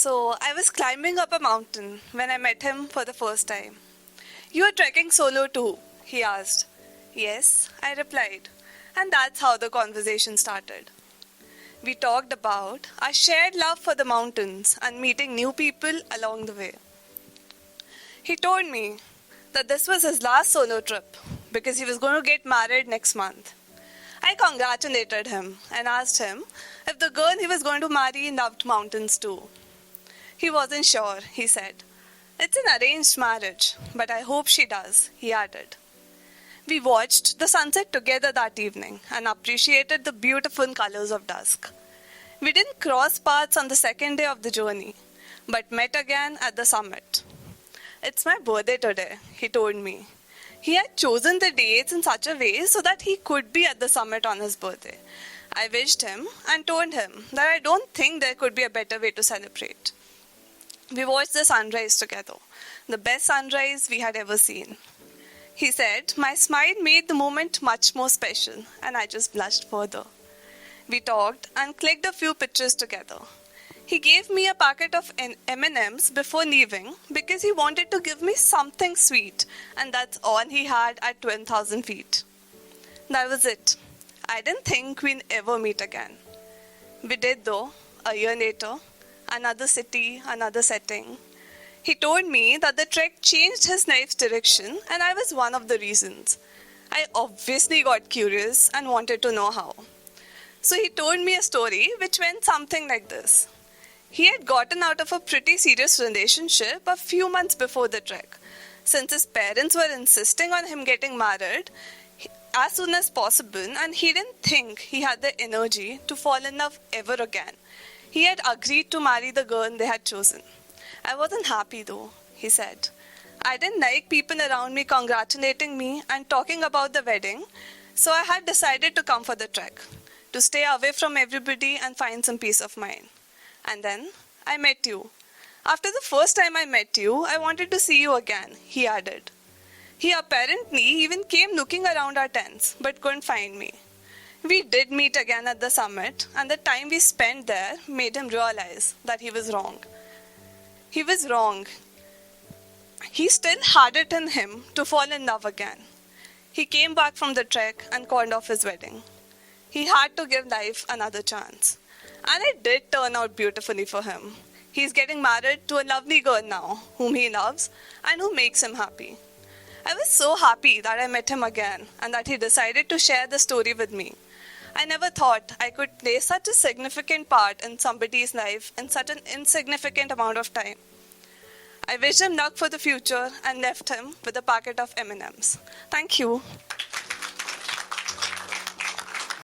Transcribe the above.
So I was climbing up a mountain when I met him for the first time. "You are trekking solo too?" he asked. "Yes," I replied. And that's how the conversation started. We talked about our shared love for the mountains and meeting new people along the way. He told me that this was his last solo trip because he was going to get married next month. I congratulated him and asked him if the girl he was going to marry loved mountains too. He wasn't sure, he said. "It's an arranged marriage, but I hope she does," he added. We watched the sunset together that evening and appreciated the beautiful colors of dusk. We didn't cross paths on the second day of the journey, but met again at the summit. "It's my birthday today," he told me. He had chosen the dates in such a way so that he could be at the summit on his birthday. I wished him and told him that I don't think there could be a better way to celebrate. We watched the sunrise together, the best sunrise we had ever seen. He said my smile made the moment much more special, and I just blushed further. We talked and clicked a few pictures together. He gave me a packet of M&Ms before leaving because he wanted to give me something sweet, and that's all he had at 12,000 feet. That was it. I didn't think we'd ever meet again. We did though, a year later. Another city, another setting. He told me that the trek changed his life's direction, and I was one of the reasons. I obviously got curious and wanted to know how. So he told me a story which went something like this. He had gotten out of a pretty serious relationship a few months before the trek. Since his parents were insisting on him getting married as soon as possible, and he didn't think he had the energy to fall in love ever again, he had agreed to marry the girl they had chosen. I wasn't happy though, he said. I didn't like people around me congratulating me and talking about the wedding, so I had decided to come for the trek, to stay away from everybody and find some peace of mind. And then I met you. After the first time I met you, I wanted to see you again, he added. He apparently even came looking around our tents, but couldn't find me. We did meet again at the summit, and the time we spent there made him realize that he was wrong. He was wrong. He still had it in him to fall in love again. He came back from the trek and called off his wedding. He had to give life another chance. And it did turn out beautifully for him. He's getting married to a lovely girl now, whom he loves and who makes him happy. I was so happy that I met him again and that he decided to share the story with me. I never thought I could play such a significant part in somebody's life in such an insignificant amount of time. I wished him luck for the future and left him with a packet of M&Ms. Thank you.